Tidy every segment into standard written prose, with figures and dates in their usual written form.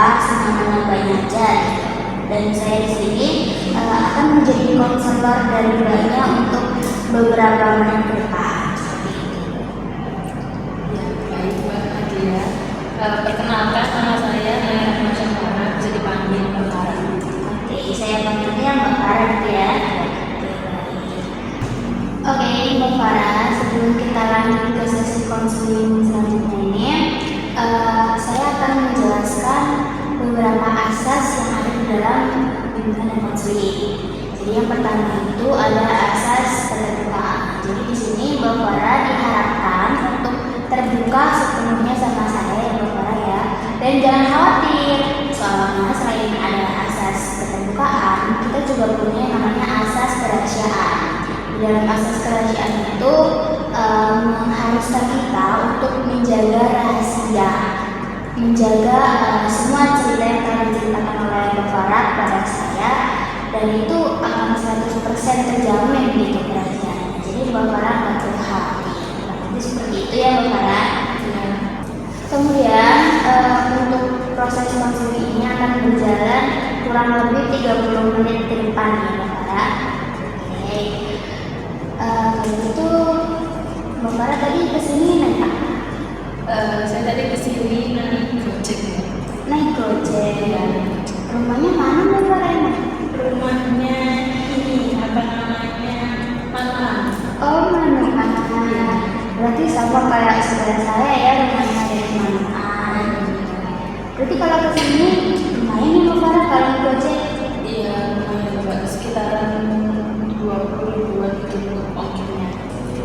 berapa senyaman-nyamannya aja gitu. Dan saya di sini akan menjadi konselor dari Mbaknya untuk beberapa menit ke depan. Ya, baik Mbak Nadia. Perkenalkan, nama saya Naya Masyarakat, bisa dipanggil Mbak Farah. Oke, saya panggilnya Mbak Farah ya. Oke, Mbak Farah, sebelum kita lanjut ke sesi konseling selanjutnya ini, saya akan menjelaskan beberapa asas yang ada di dalam bimbingan dan konseling. Jadi yang pertama itu ada asas keterbukaan. Jadi di sini Mbak Farah diharapkan untuk terbuka sepenuhnya sama saya ya Mbak Farah ya. Dan jangan khawatir, soalnya selain ada asas keterbukaan, kita juga punya yang namanya asas kerahasiaan. Di dalam asas kerahasiaan itu mengharuskan kita untuk menjaga rahasia, menjaga semua cerita yang telah diceritakan oleh Mbak Farah kepada saya, dan itu akan 100% terjamin gitu kerahasiaannya. Jadi Mbak Farah nggak perlu khawatir. Jadi seperti itu ya Mbak Farah. Ya. Kemudian untuk proses konseling ini akan berjalan kurang lebih 30 menit ke depan ya Mbak Farah. Oke. Kalau gitu Mbak Farah tadi kesini naik apa? Saya tadi kesini naik Gojek ya. Naik Gojek. Ya. Rumahnya mana Mbak Farah? Rumahnya ini apa namanya? Manuan. Oh, Manuan. Berarti sama kayak saudara saya ya, rumahnya dari Manuan. Berarti kalau kesini lumayan nih Mbak Farah kalau naik Gojek? Iya, lumayan Mbak, sekitaran 20 ribuan itu untuk ongkirnya.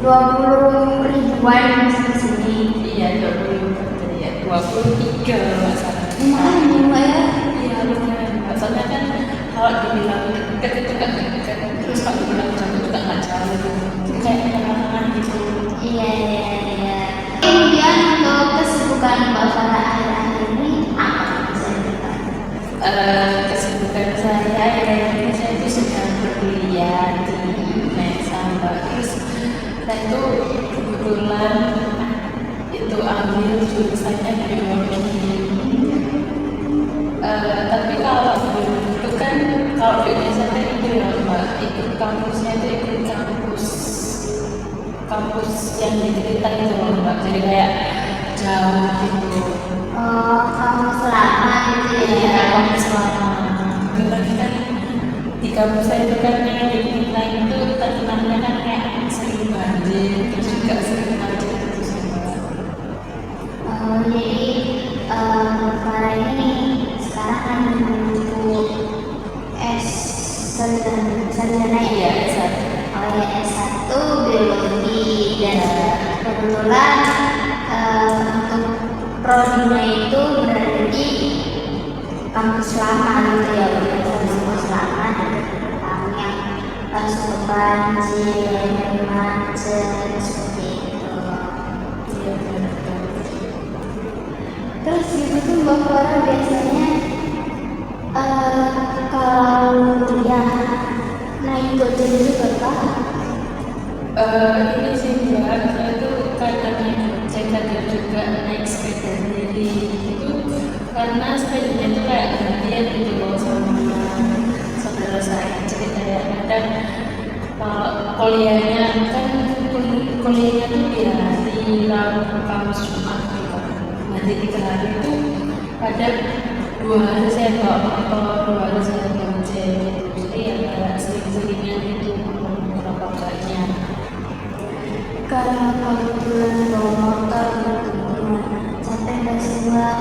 20 ribuan sampai sini. Iya, 20 ribuan tadi ya. 23 kalau nggak salah. Lumayan nih Mbak ya. Iya, lumayan Mbak. Soalnya kan kalau dibilang dekat itu kan dekat, terus kalau dibilang jauh juga nggak jauh gitu. Jadi kayak tengah-tengah gitu. Iya. Kemudian untuk kesibukan Mbak Farah akhir-akhir ini apa bisa dikatakan? Kesibukan saya ya, saya itu sedang berkuliah di Mesa Mbak. Terus saya itu kebetulan itu ambil jurusannya biologi. Tapi kalau dulu itu kan kalau di Indonesia kan itu ya Mbak, ikut kampusnya itu ikut kampus yang diceritain itu loh Mbak, jadi kayak jauh gitu. Oh, kamu selama gitu Iya, ya? kampus lama. Tapi kan di kampus saya itu kan yang diceritain itu terkenalnya kan kayak sering banjir, terus juga sering macet gitu sih Mbak. Jadi Mbak Farah ini sekarang kan menuju sarjana Iya, ya? S1. Oh ya, S1 biologi dan kebetulan untuk prodinya itu berada di kampus lama gitu ya, kampus lama dan tamu yang suka banjir, macet seperti itu. Iya, benar. Terus gitu tuh Mbak Farah biasanya kalau kuliah naik Gojek juga Pak? Ini sih Mbak, saya itu kadang naik Gojek, kadang juga naik sepeda sendiri itu karena sepedanya itu kayak gantian gitu loh sama saudara saya. Jadi kayak kadang kalau kuliahnya kan kuliahnya tuh di hari Rabu, Kamis, Jumat gitu. Nanti 3 hari itu kadang 2 hari saya bawa motor, 2 hari saya Gojek gitu. Jadi ya kayak sering-seringnya gitu beberapa kalinya. Karena kebetulan bawa motor gitu gimana? Sampai nggak sih Mbak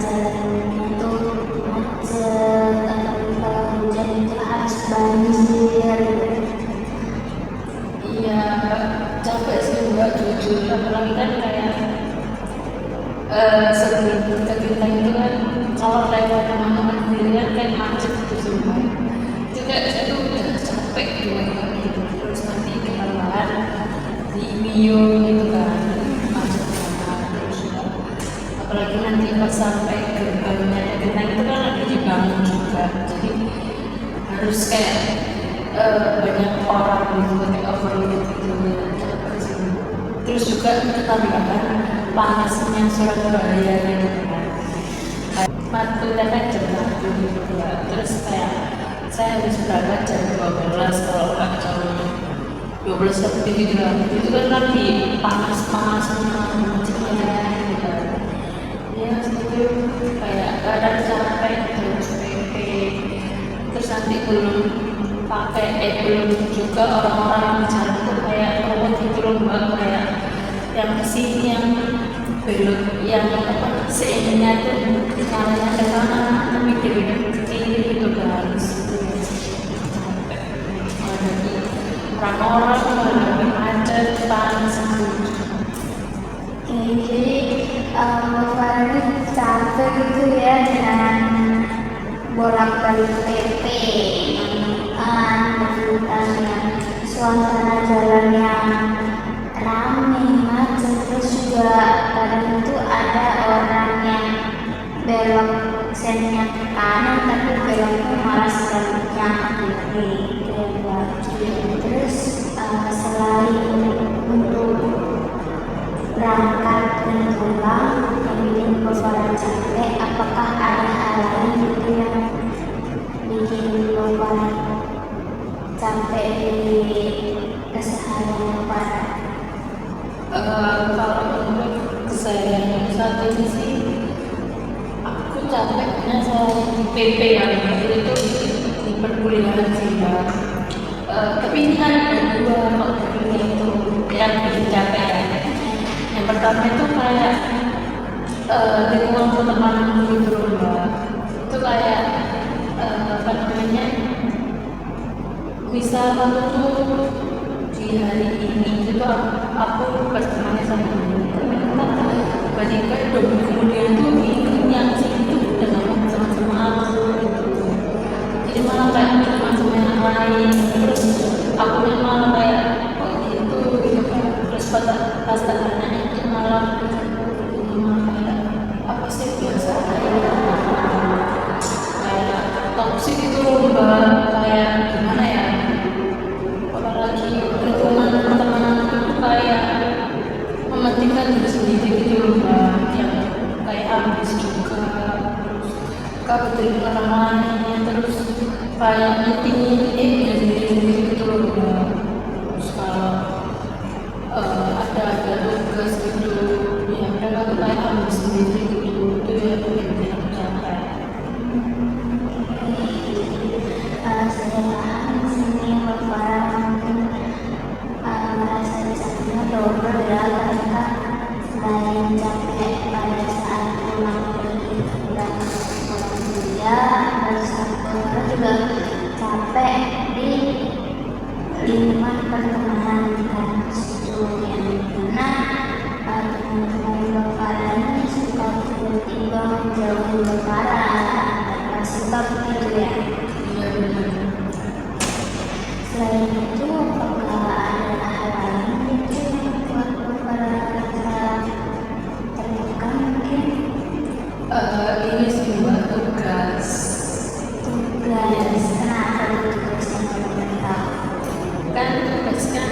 jalannya tuh macet atau kalau hujan itu harus banjir gitu. Iya, capek sih Mbak, jujur. Apalagi kan kayak sebelum ke kita itu kan kalau lewat teman-teman sendiri kan kayak macet gitu sih Mbak. Itu kayak saya tuh udah capek gitu. Terus nanti keluar di Mio gitu kan macet banget. Terus juga apalagi nanti pas sampai gerbangnya kita itu kan lagi dibangun juga. Jadi harus kayak banyak orang gitu kayak overload gitu. Terus juga ketambahan panasnya Surabaya gitu kan. matkulnya kan jam 1 gitu ya. Terus kayak saya harus berangkat jam 12 kalau nggak jam 12 lebih gitu lah. Itu kan lagi panas-panasnya macetnya gitu kan. Ya itu kayak kadang capek terus PP, terus nanti belum juga orang-orang yang jalan tuh kayak robot gitu loh mbak, kayak yang kesini yang belok yang apa seinginnya tuh caranya ke sana tapi belok ke kiri gitu kan. Orang-orang mengalami macet panas Jadi Farah ini capek gitu ya dengan bolak-balik PP, dan suasana jalan yang ramai macet, terus juga kadang itu ada orang yang belok sennya ke kanan tapi beloknya malah sebaliknya ke kiri gitu ya Mbak. Terus selain untuk berangkat dan pulang yang bikin Farah capek, apakah ada hal lain gitu yang bikin Farah capek di keseharian Farah? Kalau menurut keseharian saat ini sih aku capeknya selain di PP yang itu di perkuliahan sih mbak. Tapi ini kan ada dua faktor itu yang bikin capek ya. Yang pertama itu kayak lingkungan pertemanan gitu loh mbak. Itu kayak apa namanya, misal aku tuh di hari ini itu aku berteman sama teman-teman, bandingkan 2 minggu kemudian tuh yang situ udah gak mau sama aku gitu. Jadi malah kayak teman sama yang lain, terus aku malah kayak itu gitu kan. Terus pas tanya itu malah kayak apa sih biasa kayak toksik itu loh mbak, kayak gimana ya, apalagi lingkungan teman-teman itu kayak mementingkan diri sendiri gitu loh mbak, yang kayak ambis juga, terus kepentingan orang lain, terus kayak meetingin diri sendiri gitu loh mbak. Terus kalau ada tugas gitu ya mereka tuh kayak ambis sendiri gitu, itu yang bikin aku capek. Saya paham di sini Farah mungkin merasa capeknya double ya, karena selain capek pada saat pulang pergi dan pulang kuliah, pada saat pulang juga capek di lingkungan pertemanan kan situ yang dimana teman-teman Farah ini suka tiba-tiba menjauhi Farah tanpa sebab gitu ya. Selain itu, apakah ada hal lain gitu yang membuat Farah merasa tertekan mungkin? Ini sih mbak, tugas. Kenapa tugas yang pemerintah? Kan tugas kan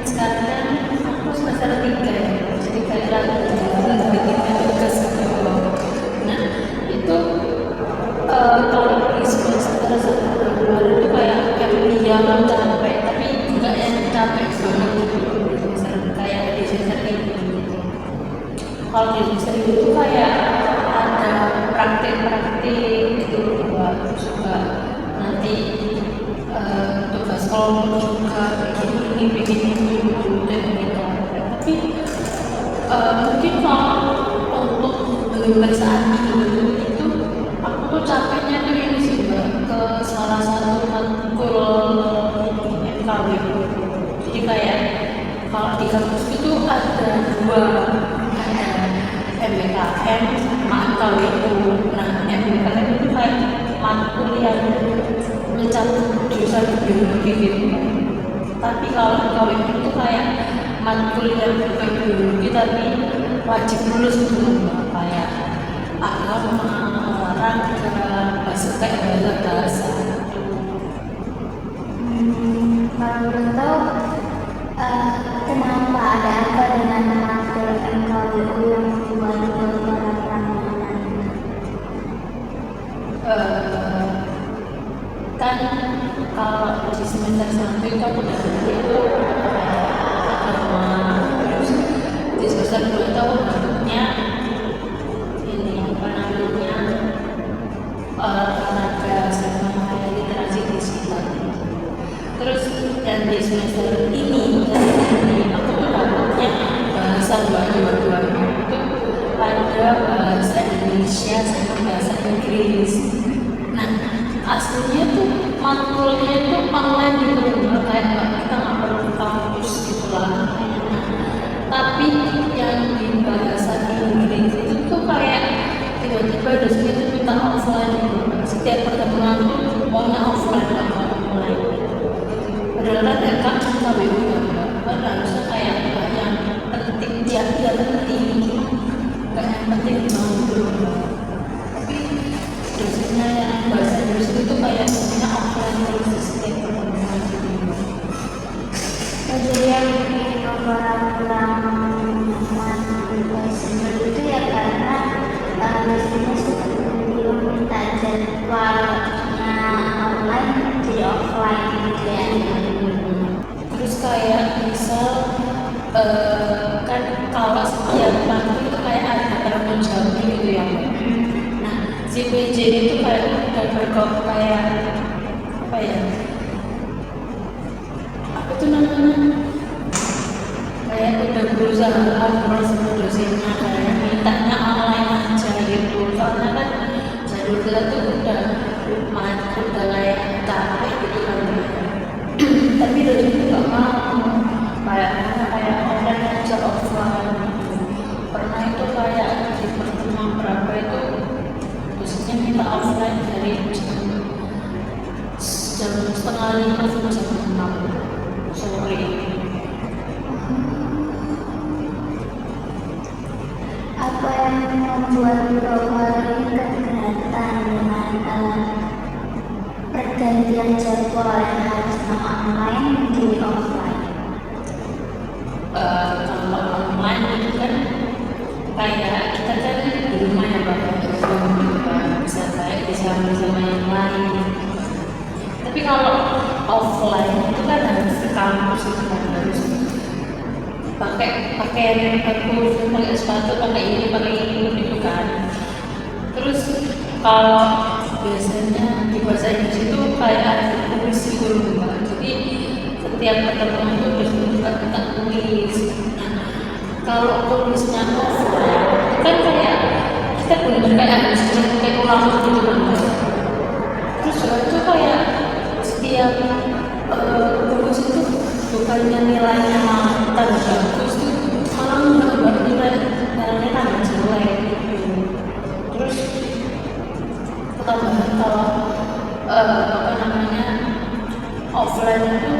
sekarang kan aku semester 3 ya, jadi kayak lagi bikin tugas gitu. Nah itu kalau di semester 1 itu kayak iya mau capek, tapi enggak yang capek banget gitu. Kayak di semester ini gitu. Kalau di semester itu kayak ada praktik-praktik gitu, terus juga nanti tugas kelompok juga bikin ini gitu dan gitu. Tapi mungkin kalau untuk pemeriksaan itu aku tuh capeknya tuh ini sih mbak, ke salah satu matkul FKW. Jadi kayak kalau di kampus itu ada dua, ada MBKM sama FKW. Nah MBKM itu kayak matkul yang mencakup jurusan biologi gitu. Tapi kalau FKW itu kayak matkul yang bukan biologi tapi wajib lulus dulu, kayak agama, olahraga, bahasa. Kalau boleh tahu, kenapa ada apa dengan matkul MKWU yang membuat Farah pernah? eh, kan kalau di semester 1 itu aku udah ngerti itu agama, terus di semester 2 itu aku bentuknya ini apa namanya olahraga sama kayak literasi digital. Terus dan di semester ini aku bentuknya bahasa dua-duanya itu ada bahasa Indonesia sama bahasa Inggris. Nah, aslinya tuh matkulnya tuh online gitu loh, kayak kita nggak perlu ke kampus gitu lah. Nah, tapi yang di bahasa Inggris itu tuh kayak tiba-tiba dosennya tuh minta offline gitu. Setiap pertemuan tuh maunya offline atau online. Padahal kan ya kan KBU kan harusnya kayak yang penting dia penting, kayak yang penting mau dulu. Tapi dosennya yang bahasa Inggris itu kayak dosennya offline terus di setiap pertemuan gitu. Jadi yang bikin orang-orang bahasa itu ya karena biasanya suka minta jadwalnya online jadi offline gitu ya. Terus kayak misal kan kalau setiap waktu itu kayak ada tanggung jawab gitu ya. Nah, si PJ itu kayak udah berkok kayak apa ya? Apa tuh namanya? Kayak udah berusaha ngobrol sama dosennya kayak mintanya online aja gitu. Soalnya kan jalur kita tuh udah kayak capek gitu kan. Tapi dosen itu nggak mau kayak online aja offline. Pernah itu kayak di pertemuan berapa itu dosennya minta offline dari jam 4:30 sampai jam 6 sore. Apa yang membuat Romal ini keberatan dengan pergantian jadwal yang harusnya online menjadi offline? Kalau online itu kan kayak kita kan di rumah ya Bapak, bisa kayak bersama yang lain. Tapi kalau offline itu kan harus ke kampus itu kan harus pakai pakaian bagus, pakai sepatu, pakai ini gitu kan. Terus kalau biasanya di bahasa Inggris itu kayak ada puisi dulu Mbak. Jadi setiap pertemuan itu harus kita tulis. Nah, kalau tulisnya offline kan kayak kita benar kayak harus kayak ulang gitu kan. Terus itu kayak setiap tulis itu bukannya nilainya malah bagus tuh malah menambah nilainya tambah jelek gitu. Terus ketambahan kalau apa namanya offline itu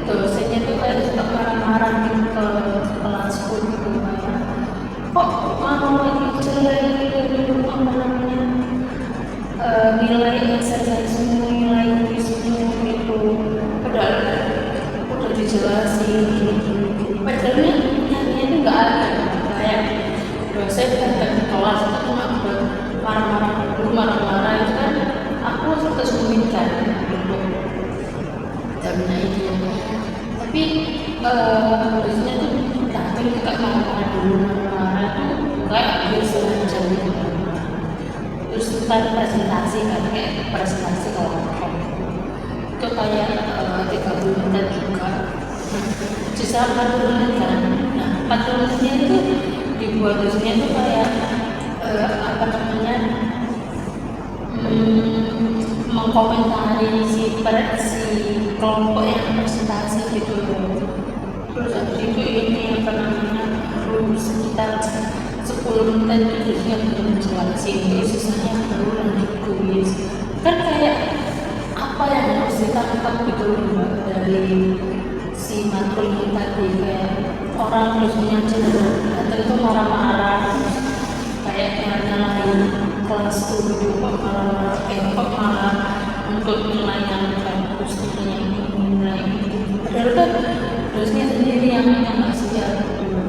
dosennya tuh kayak suka marah-marah gitu ke kelasku gitu kayak kok mau lagi jelek gitu apa namanya nilai exercise semua nilai semua gitu. Padahal udah dijelasin gini. Padahal nyanyinya itu nggak ada kayak dosen datang ke kelas itu cuma buat marah-marah itu kan aku terus meminta untuk jamnya itu. Tapi biasanya tuh datang kita marah dulu marah tuh kayak biasa aja gitu. Terus kita presentasi kan kayak presentasi kalau itu kayak 30 menit juga. Sisa 40 menit kan. Nah 40 menitnya itu dibuat dosennya itu kayak apa namanya mengkomentari si kelompok yang presentasi gitu. Terus habis itu ini apa namanya sekitar 10 menit itu dia belum jelasin, terus sisanya baru lanjut kuis. Kan kayak apa yang harus ditangkap gitu Mbak dari si matkul ini tadi, kayak orang dosennya atau itu marah-marah kayak nyalahin kelas dulu kok malah untuk nilai yang bagus nilai itu. Padahal kan dosennya sendiri yang ngasih gitu.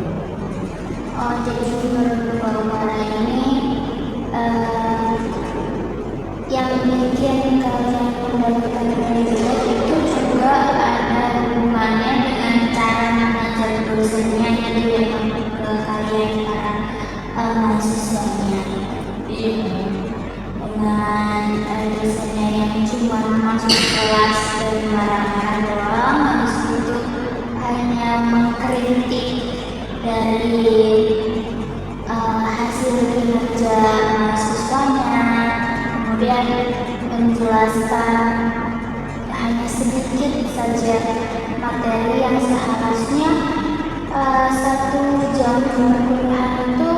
Oh, jadi menurut Bapak ini yang dengan dosennya yang cuma masuk kelas dan marah-marah doang, habis itu hanya mengkritik dari hasil kinerja mahasiswanya, kemudian menjelaskan hanya sedikit saja materi yang seharusnya 1 jam perkuliahan itu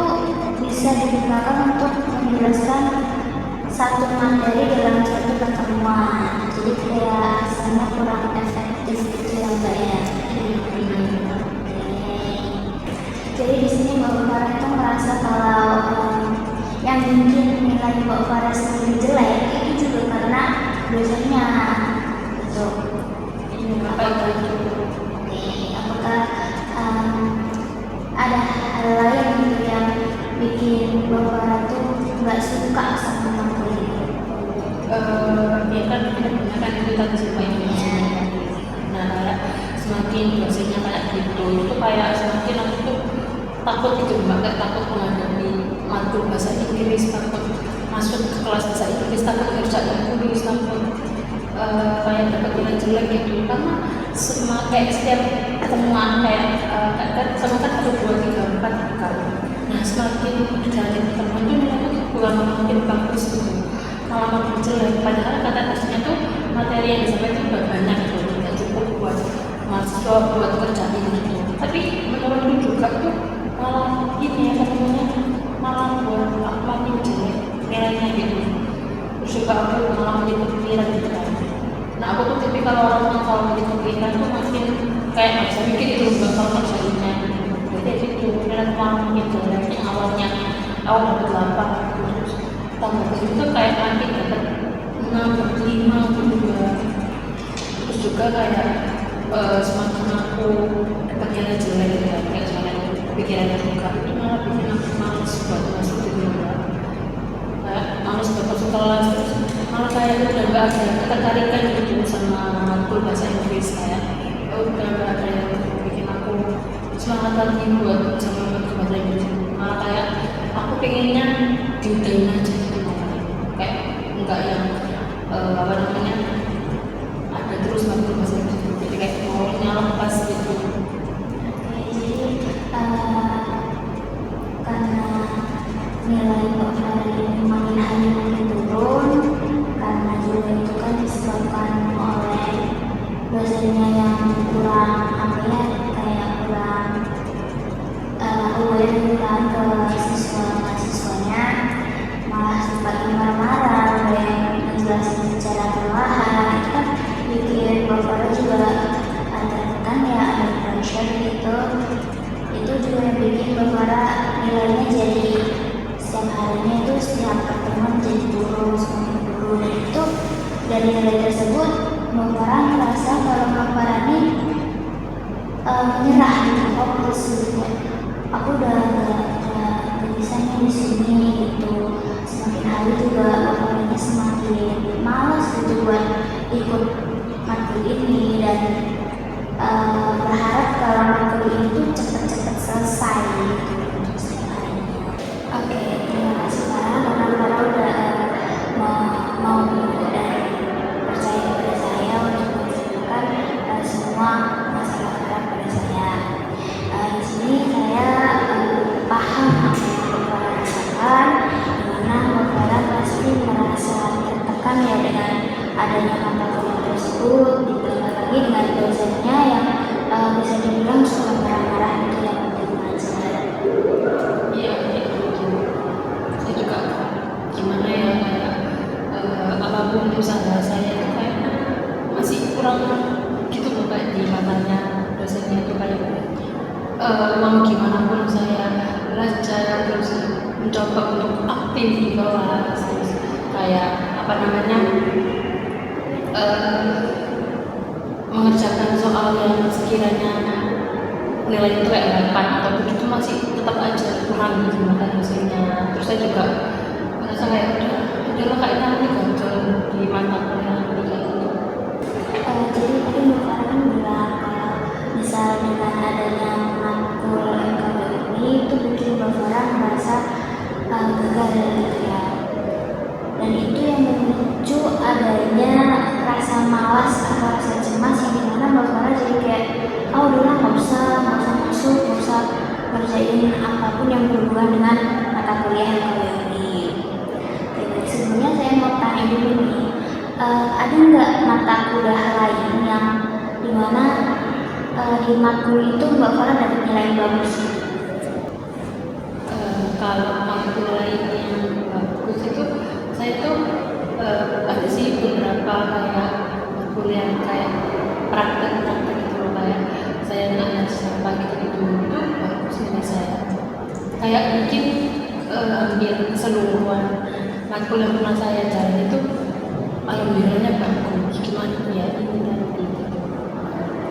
bisa digunakan untuk menjelaskan satu materi dalam satu pertemuan. Jadi kayak rasanya kurang efektif gitu ya Mbak ya. Jadi di sini Mbak Farah itu merasa kalau yang bikin nilai Mbak Farah sendiri jelek itu juga karena dosennya. Gitu. Apakah ada hal lain gitu yang bikin Mbak Farah tuh nggak suka sama materi itu? Ya kan kebanyakan itu tadi semuanya. Nah, semakin dosennya kayak gitu, itu kayak semakin aku tuh takut gitu, nggak takut menghadapi matkul bahasa Inggris, takut masuk ke kelas bahasa Inggris, takut kerjaan tulis, takut kayak dapat nilai jelek gitu. Karena kayak setiap ketemuan kayak sama kan ada 2, 3, 4 kali. Nah, semakin berjalan pertemuan itu nilainya kurang makin bagus gitu, malah makin jelek. Padahal kata dosennya tuh materi yang disampaikan udah banyak gitu, nggak cukup buat mahasiswa buat kerjaan gitu. Tapi menurutku juga tuh malah ini ya katanya malah buat aku makin jelek nilainya gitu. Terus juga aku malah menjadi kepikiran gitu kan. Nah, aku tuh tipikal orang yang kalau menjadi kepikiran tuh makin kayak nggak bisa mikir itu bakal kerjainnya gitu. Jadi itu nilai malah makin jelek. Yang awalnya aku dapat 8 terus tambah itu kayak nanti dapat 6, 5 gitu. Terus juga kayak semakin aku dapat nilai jelek gitu ya, kayak semakin pikirannya buka, ini malah bikin aku males buat masuk gitu ya, kayak males buat masuk kelas, terus malah kayak udah gak ada ketertarikan gitu sama matkul bahasa Inggris, kayak udah gak ada yang bikin aku semangat lagi buat sama matkul bahasa Inggris. Malah kayak aku pengennya diudahin aja gitu, kayak enggak yang apa namanya ada terus matkul bahasa Inggris, jadi kayak maunya lepas gitu. Karena nilai Mbak Farah ini makin hari makin turun, karena juga itu kan disebabkan oleh dosennya yang kurang apa ya, kayak kurang aware kan ke mahasiswanya, malah sempat marah-marah, ada yang menjelaskan secara perlahan. Itu kan bikin Mbak Farah juga tertekan ya, ada pressure gitu. Itu juga yang bikin Mbak Farah nilainya jadi setiap harinya itu setiap pertemuan jadi turun, semakin turun. Dan itu dari nilai tersebut Mbak Farah merasa kalau Mbak Farah ini menyerah gitu, fokus gitu. Aku udah gak bisa nih di sini gitu. Semakin hari juga Mbak Farah ini semakin malas gitu buat ikut matkul ini, dan berharap kalau matkul ini tuh cepet-cepet selesai gitu untuk setiap harinya. Oke, terima kasih Farah karena Farah udah mau dan percaya pada saya untuk menceritakan semua masalah Farah pada saya. Di sini saya paham apa yang Mbak Farah rasakan, dimana Mbak Farah pasti merasa tertekan ya dengan adanya matkul tersebut, ditambah lagi dengan dosennya yang bisa dibilang suka marah-marah gitu ya untuk mengajar. Iya, itu juga gimana ya, kayak apapun usaha saya itu kayak masih kurang gitu loh, kayak di matanya dosennya itu kayak mau gimana pun saya belajar terus mencoba untuk aktif di kelas, terus kayak apa namanya mengerjakan soal yang sekiranya nilai itu kayak 8 atau 7 itu masih tetap aja kurang gitu makan dosennya. Terus saya juga merasa kayak udahlah kayaknya aku gagal di mata kuliah gitu. Jadi tadi Mbak Farah kan bilang kalau misal dengan adanya matkul MKB ini itu bikin Mbak Farah merasa gagal gitu ya. ada nggak mata kuliah lain yang dimana di matkul itu Mbak Farah dapat nilai yang bagus? Kalau matkul lain yang bagus itu saya tuh ada sih beberapa kayak matkul yang kayak praktek gitu loh, kayak saya ngajar apa gitu itu bagus nilai saya. Kayak mungkin hampir keseluruhan matkul yang pernah saya jalani itu alhamdulillahnya bagus. Gimana ya ini dan itu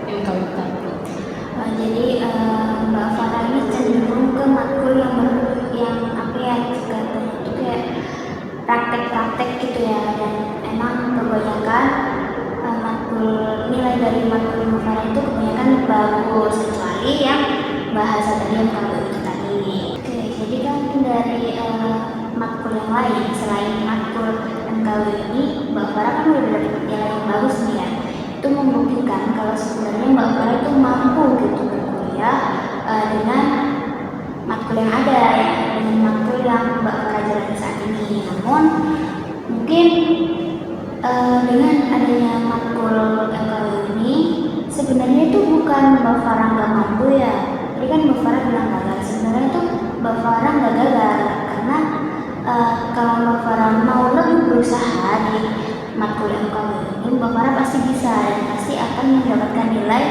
yang kalau tadi. Jadi Mbak Farah ini cenderung ke matkul yang apa ya, katanya itu kayak praktek-praktek gitu ya, dan emang kebanyakan matkul nilai dari matkul Mbak Farah itu kebanyakan bagus, kecuali yang bahasa tadi yang kalau itu tadi. Oke, jadi kan dari matkul yang lain selain matkul MKW ini Mbak Farah kan udah dapat nilai yang bagus nih ya. Itu membuktikan kalau sebenarnya Mbak Farah itu mampu gitu berkuliah dengan matkul yang ada, dengan matkul yang Mbak Farah jalani saat ini. Namun mungkin dengan adanya matkul MKW ini sebenarnya itu bukan Mbak Farah nggak mampu ya. Tadi kan Mbak Farah bilang gagal. Sebenarnya itu Mbak Farah nggak gagal karena kalau Mbak Farah mau lebih berusaha di matkul MKW ini, Mbak Farah pasti bisa dan pasti akan mendapatkan nilai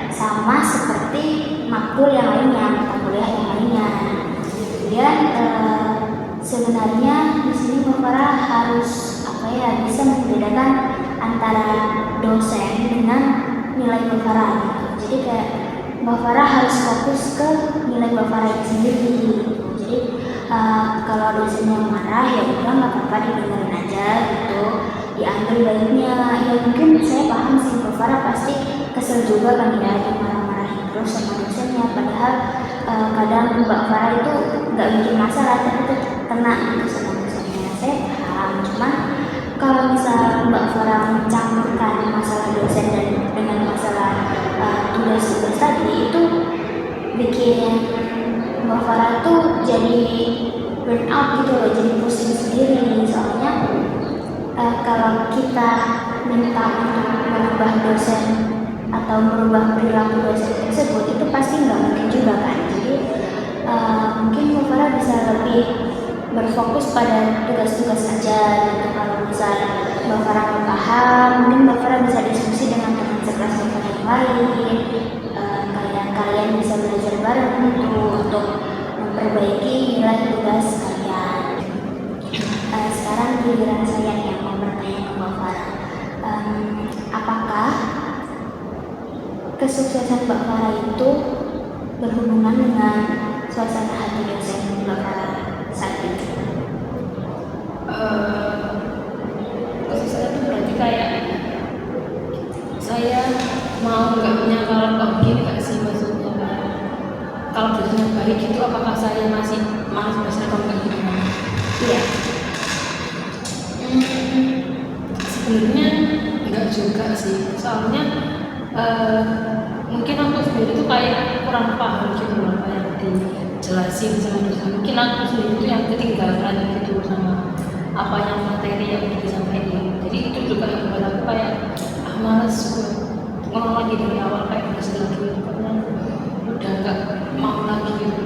sama seperti matkul yang lainnya, mata kuliah yang lainnya. Kemudian sebenarnya di sini Mbak Farah harus bisa membedakan antara dosen dengan nilai Mbak Farah. Jadi kayak Mbak Farah harus fokus ke nilai Mbak Farah itu sendiri. Jadi kalau dosennya marah ya udah nggak apa-apa, didengarin aja gitu, diambil baiknya. Ya mungkin saya paham sih Mbak Farah pasti kesel juga kan ya, yang marah-marahin terus sama dosennya, padahal kadang Mbak Farah itu nggak bikin masalah tapi tetap kena gitu sama dosennya. Saya paham, cuman kalau misal Mbak Farah mencampurkan masalah dosen dan dengan masalah tugas-tugas tadi, itu bikin Mbak Farah tuh jadi burn out gitu loh, jadi pusing sendiri. Soalnya kalau kita minta untuk merubah dosen atau merubah perilaku dosen tersebut, itu pasti nggak mungkin juga kan. Jadi mungkin Mbak Farah bisa lebih berfokus pada tugas-tugas saja gitu. Kalau misal Mbak Farah nggak paham, mungkin Mbak Farah bisa diskusi dengan teman sekelas Mbak Farah yang lain. Kalian bisa belajar bareng gitu untuk memperbaiki nilai tugas kalian. Sekarang giliran saya yang mau bertanya ke Mbak Farah, apakah kesuksesan Mbak Farah itu berhubungan dengan suasana hati dosen Mbak Farah saat ini? Kesuksesan itu berarti kayak saya mau nggak punya kalau begini nggak sih, maksudnya kalau dosennya baik gitu apakah saya masih malas belajar atau enggak gitu? Iya. Sebenarnya enggak juga sih, soalnya mungkin aku sendiri tuh kayak kurang paham gitu apa yang dijelasin sama dosen. Mungkin aku sendiri tuh yang ketinggalan gitu sama apa yang materi yang disampaikan. Jadi itu juga yang membuat aku kayak malas buat ngomong lagi dari awal kayak dosen lagi gitu, karena udah nggak mau lagi gitu.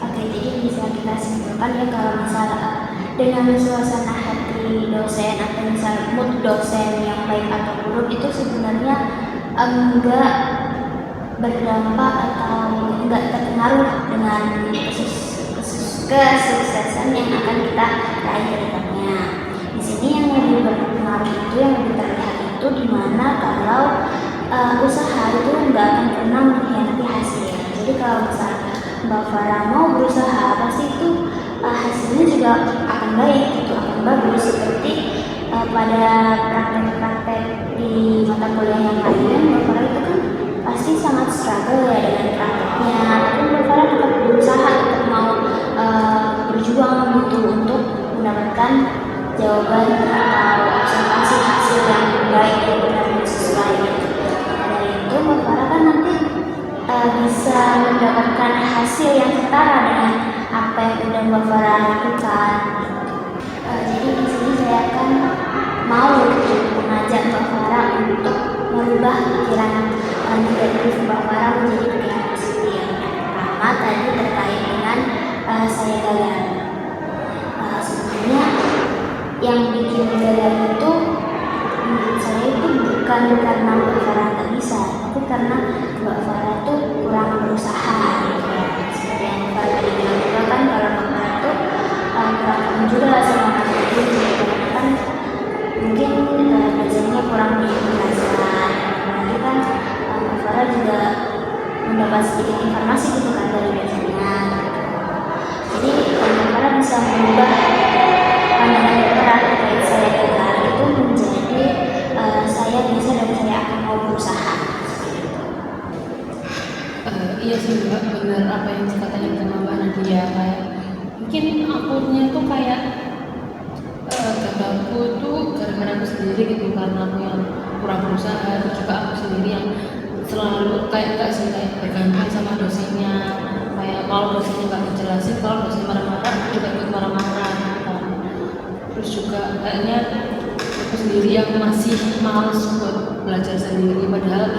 Oke, jadi bisa kita simpulkan ya kalau misalnya dengan suasana hati dosen atau misal mood dosen yang baik atau buruk itu sebenarnya enggak berdampak atau enggak terpengaruh dengan kesuksesan yang akan kita raih ke depannya. Di sini yang lebih berpengaruh itu, yang lebih terlihat itu dimana kalau usaha itu enggak akan pernah mengkhianati hasil. Jadi kalau misalnya Mbak Farah mau berusaha, pasti itu hasilnya juga akan baik, itu akan bagus. Seperti pada praktek-praktek di mata kuliah yang lain, Mbak Farah itu kan pasti sangat struggle ya dengan prakteknya, tapi Mbak Farah tetap berusaha, tetap mau berjuang gitu untuk mendapatkan jawaban atau observasi hasil yang baik dan benar dan sesuai gitu. Dari itu Mbak Farah kan nanti bisa mendapatkan hasil yang setara dengan apa yang sudah Mbak Farah lakukan. Jadi di sini saya akan mau yang bikin gagal itu menurut saya itu bukan karena Mbak Farah nggak bisa, tapi karena Mbak Farah tuh kurang berusaha gitu ya. Seperti yang Mbak Farah tadi bilang juga kan, kalau Mbak Farah tuh kurang paham juga sama materi gitu, karena kan mungkin belajarnya kurang menjelaskan. Apalagi kan Mbak Farah juga mendapat sedikit informasi gitu kan dari belajarnya. Jadi Mbak Farah bisa mengubah pandangan Mbak Farah terkait saya gagal itu menjadi saya bisa dan saya akan mau berusaha. Iya sih Mbak, benar apa yang dikatakan sama Mbak Nadia. Kayak mungkin akunya tuh kayak gagalku tuh gara-gara aku sendiri gitu, karena aku yang kurang berusaha, terus juga aku sendiri yang selalu kayak gak sih kayak bergantung sama dosennya. Kayak kalau dosennya nggak ngejelasin, kalau dosen marah-marah aku juga ikut marah-marah gitu kan. Terus juga kayaknya aku sendiri yang masih males buat belajar sendiri, padahal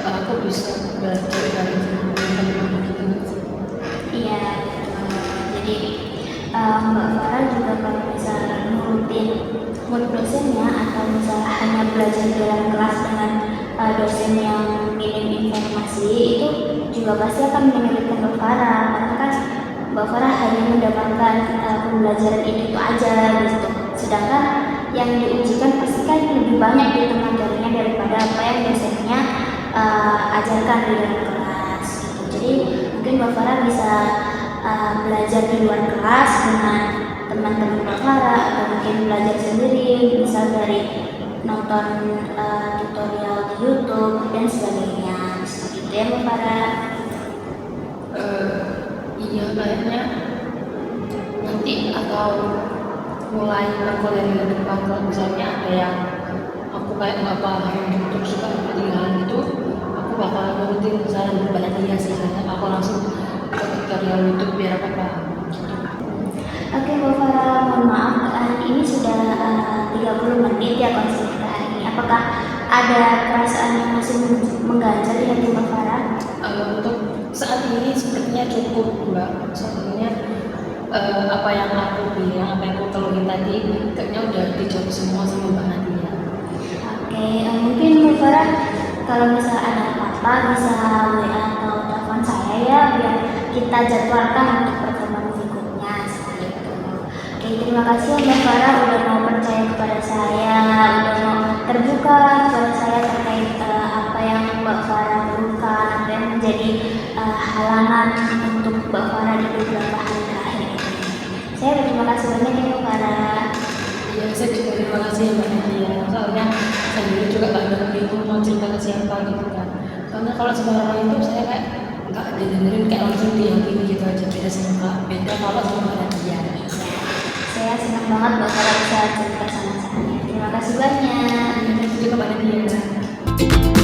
aku bisa belajar dari teman-teman gitu. Iya, jadi Mbak Farah juga kalau misalnya nurutin mood dosennya atau misalnya hanya belajar di dalam kelas dengan dosen yang minim informasi, itu juga pasti akan menyulitkan Mbak Farah, karena kan Mbak Farah hanya mendapatkan pembelajaran itu aja gitu. Sedangkan yang diujikan pasti kan lebih banyak gitu materinya daripada apa yang dosennya ajarkan di dalam kelas gitu. Jadi mungkin Mbak Farah bisa belajar di luar kelas dengan teman-teman Mbak Farah, atau mungkin belajar sendiri, misal dari nonton tutorial di YouTube dan sebagainya. Seperti itu ya Mbak Farah. Iya, kayaknya nanti atau mulai perkuliahan di depan, kalau misalnya ada yang aku kayak nggak paham gitu, suka ketinggalan gitu, aku bakal nurutin saran Mbak Nadia sih, karena aku langsung ke tutorial YouTube biar aku paham gitu. Oke Mbak Farah, mohon maaf ini sudah 30 menit ya konser kita hari ini. Apakah ada perasaan yang masih mengganjal di hati Mbak Farah? Untuk saat ini sepertinya cukup Mbak, soalnya apa yang aku bilang, apa yang aku keluhin tadi kayaknya udah dijawab semua sama Mbak Nadia. Oke, mungkin Mbak Farah kalau misalnya ada apa-apa bisa WA atau telepon saya ya, biar kita jadwalkan untuk pertemuan berikutnya seperti itu. Oke, terima kasih ya Mbak Farah udah mau percaya kepada saya, udah mau terbuka kepada saya terkait apa yang Mbak Farah butuhkan, apa yang menjadi halangan untuk Mbak Farah di beberapa hari terakhir ini. Saya berterima kasih banyak ya Mbak Farah. Iya, saya juga terima kasih ya Mbak Nadia, soalnya saya sendiri juga gak ada bingung mau cerita ke siapa gitu kan. Soalnya kalau sama orang itu saya kayak nggak didengerin, kayak langsung diyakini gitu aja, beda kalau sama Mbak Nadia. Saya senang banget Mbak Farah bisa cerita sama saya. Terima kasih banyak. Terima kasih juga Mbak Nadia.